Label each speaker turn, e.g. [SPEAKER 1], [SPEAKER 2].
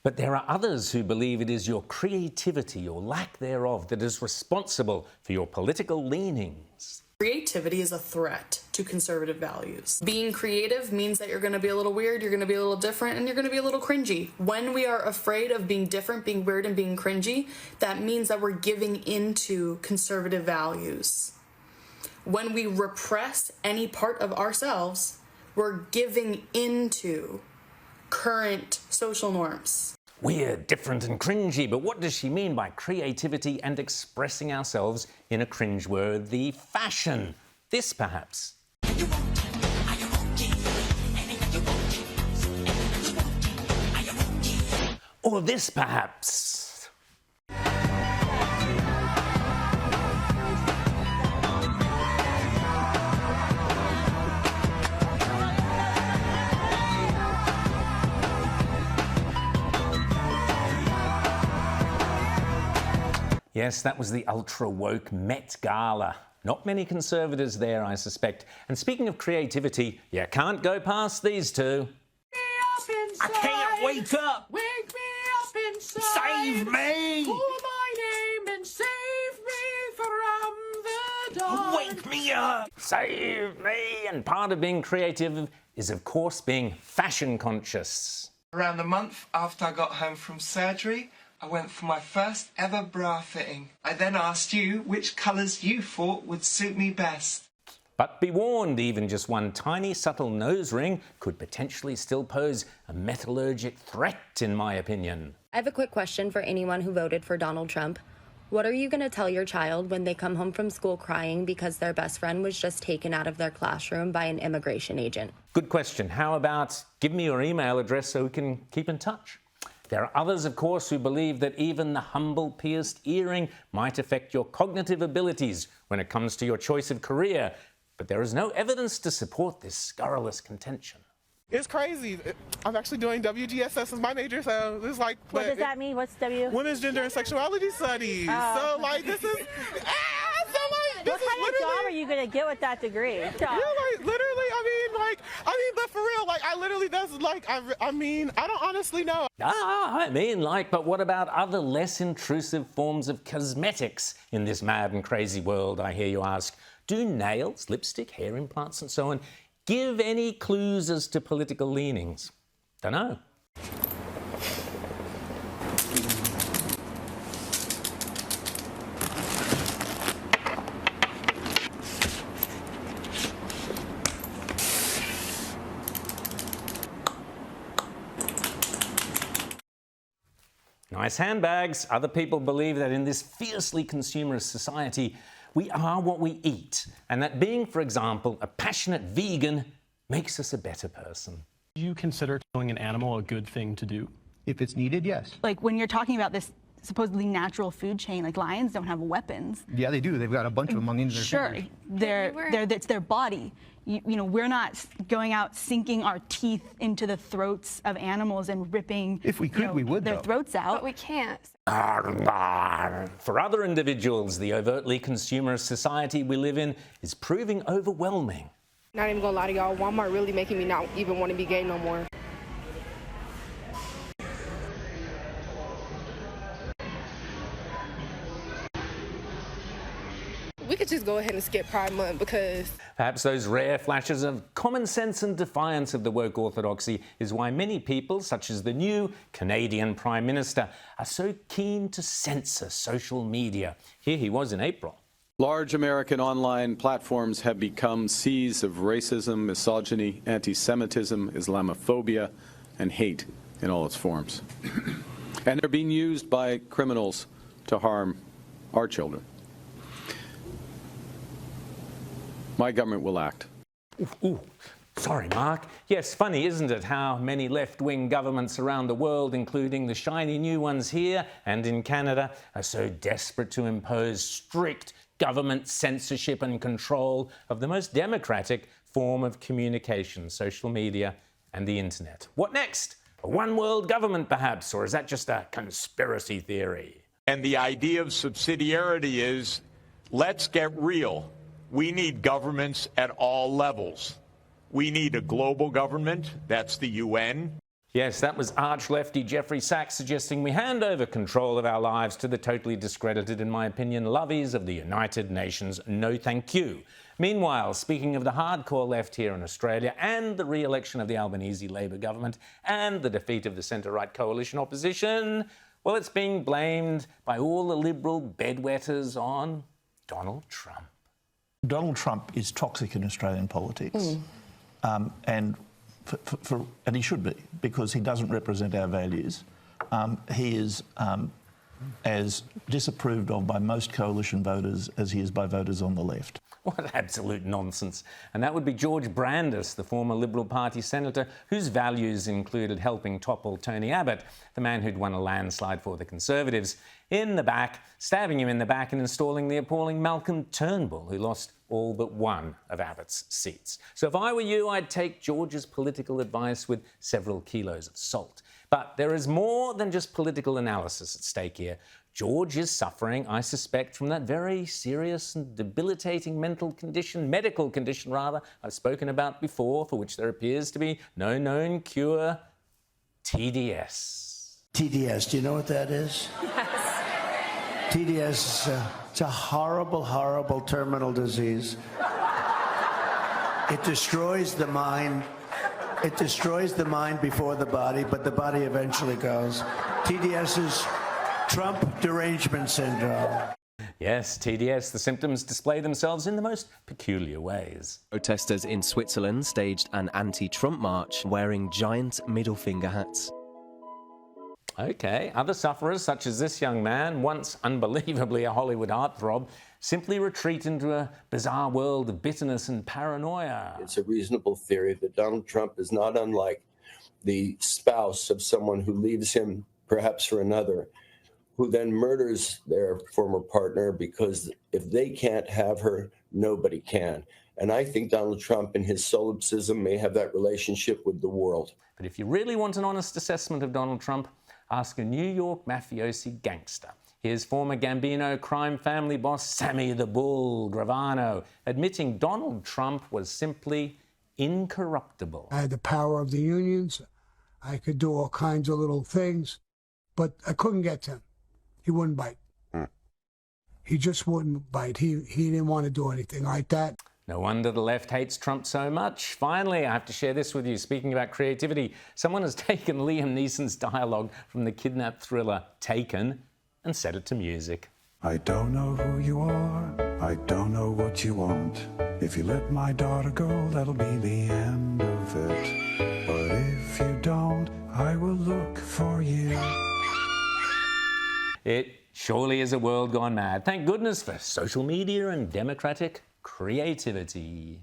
[SPEAKER 1] But there are others who believe it is your creativity or lack thereof that is responsible for your political leanings.
[SPEAKER 2] Creativity is a threat to conservative values. Being creative means that you're going to be a little weird, you're going to be a little different, and you're going to be a little cringy. When we are afraid of being different, being weird, and being cringy, that means that we're giving into conservative values. When we repress any part of ourselves, we're giving into current social norms.
[SPEAKER 1] Weird, different and cringy, but what does she mean by creativity and expressing ourselves in a cringeworthy fashion? This, perhaps. Or this, perhaps. Yes, that was the ultra-woke Met Gala. Not many conservatives there, I suspect. And speaking of creativity, you can't go past these two.
[SPEAKER 3] I can't wake up!
[SPEAKER 4] Wake me up inside!
[SPEAKER 3] Save me!
[SPEAKER 4] Call my name and save me from the dark!
[SPEAKER 3] Wake me up!
[SPEAKER 1] Save me! And part of being creative is, of course, being fashion conscious.
[SPEAKER 5] Around a month after I got home from surgery, I went for my first ever bra fitting. I then asked you which colours you thought would suit me best.
[SPEAKER 1] But be warned, even just one tiny subtle nose ring could potentially still pose a metallurgic threat, in my opinion.
[SPEAKER 6] I have a quick question for anyone who voted for Donald Trump. What are you going to tell your child when they come home from school crying because their best friend was just taken out of their classroom by an immigration agent?
[SPEAKER 1] Good question. How about give me your email address so we can keep in touch? There are others, of course, who believe that even the humble pierced earring might affect your cognitive abilities when it comes to your choice of career. But there is no evidence to support this scurrilous contention.
[SPEAKER 7] It's crazy. I'm actually doing WGSS as my major, so it's like...
[SPEAKER 8] What does that mean? What's W?
[SPEAKER 7] Women's Gender and Sexuality Studies. So, like, this is...
[SPEAKER 8] What kind of job are you going to get with that degree?
[SPEAKER 7] Yeah, like, literally, but for real, like, I literally, that's, like, I don't honestly know.
[SPEAKER 1] But what about other less intrusive forms of cosmetics in this mad and crazy world, I hear you ask? Do nails, lipstick, hair implants and so on give any clues as to political leanings? Dunno. Nice handbags. Other people believe that in this fiercely consumerist society, we are what we eat, and that being, for example, a passionate vegan makes us a better person.
[SPEAKER 9] Do you consider killing an animal a good thing to do?
[SPEAKER 10] If it's needed, yes.
[SPEAKER 11] Like when you're talking about this supposedly natural food chain, like lions don't have weapons.
[SPEAKER 10] Yeah, they do. They've got a bunch of them on the end of their fingers.
[SPEAKER 11] It's their body. You know, we're not going out sinking our teeth into the throats of animals and ripping
[SPEAKER 10] if we could, we would,
[SPEAKER 11] their throats out.
[SPEAKER 12] But we can't.
[SPEAKER 1] For other individuals, the overtly consumerist society we live in is proving overwhelming.
[SPEAKER 12] Not even gonna lie to y'all, Walmart really making me not even want to be gay no more. We could just go ahead and skip Pride Month because...
[SPEAKER 1] Perhaps those rare flashes of common sense and defiance of the woke orthodoxy is why many people, such as the new Canadian Prime Minister, are so keen to censor social media. Here he was in April.
[SPEAKER 13] Large American online platforms have become seas of racism, misogyny, anti-Semitism, Islamophobia, and hate in all its forms. And they're being used by criminals to harm our children. My government will act.
[SPEAKER 1] Ooh, sorry, Mark. Yes, funny, isn't it, how many left-wing governments around the world, including the shiny new ones here and in Canada, are so desperate to impose strict government censorship and control of the most democratic form of communication, social media and the internet. What next? A one-world government, perhaps, or is that just a conspiracy theory?
[SPEAKER 14] And the idea of subsidiarity is, let's get real. We need governments at all levels. We need a global government, that's the UN.
[SPEAKER 1] Yes, that was arch-lefty Jeffrey Sachs suggesting we hand over control of our lives to the totally discredited, in my opinion, lovies of the United Nations. No thank you. Meanwhile, speaking of the hardcore left here in Australia and the re-election of the Albanese Labor government and the defeat of the centre-right coalition opposition, well, it's being blamed by all the Liberal bedwetters on Donald Trump.
[SPEAKER 15] Donald Trump is toxic in Australian politics. And he should be, because he doesn't represent our values. He is as disapproved of by most coalition voters as he is by voters on the left.
[SPEAKER 1] What absolute nonsense. And that would be George Brandis, the former Liberal Party senator, whose values included helping topple Tony Abbott, the man who'd won a landslide for the Conservatives, in the back, stabbing him in the back and installing the appalling Malcolm Turnbull, who lost all but one of Abbott's seats. So if I were you, I'd take George's political advice with several kilos of salt. But there is more than just political analysis at stake here. George is suffering, I suspect, from that very serious and debilitating medical condition I've spoken about before, for which there appears to be no known cure, TDS.
[SPEAKER 16] TDS, do you know what that is? Yes. TDS, it's a horrible, horrible terminal disease. It destroys the mind. It destroys the mind before the body, but the body eventually goes. TDS is Trump derangement syndrome.
[SPEAKER 1] Yes, TDS. The symptoms display themselves in the most peculiar ways.
[SPEAKER 17] Protesters in Switzerland staged an anti-Trump march wearing giant middle finger hats.
[SPEAKER 1] OK, other sufferers, such as this young man, once unbelievably a Hollywood heartthrob, simply retreat into a bizarre world of bitterness and paranoia.
[SPEAKER 18] It's a reasonable theory that Donald Trump is not unlike the spouse of someone who leaves him, perhaps for another, who then murders their former partner because if they can't have her, nobody can. And I think Donald Trump in his solipsism may have that relationship with the world.
[SPEAKER 1] But if you really want an honest assessment of Donald Trump, ask a New York mafiosi gangster. Here's former Gambino crime family boss Sammy the Bull Gravano admitting Donald Trump was simply incorruptible.
[SPEAKER 19] I had the power of the unions. I could do all kinds of little things, but I couldn't get to him. He wouldn't bite. He just wouldn't bite. He didn't want to do anything like that.
[SPEAKER 1] No wonder the left hates Trump so much. Finally, I have to share this with you. Speaking about creativity, someone has taken Liam Neeson's dialogue from the kidnap thriller Taken and set it to music.
[SPEAKER 20] I don't know who you are, I don't know what you want. If you let my daughter go, that'll be the end of it. But if you don't, I will look for you.
[SPEAKER 1] It surely is a world gone mad. Thank goodness for social media and democratic creativity.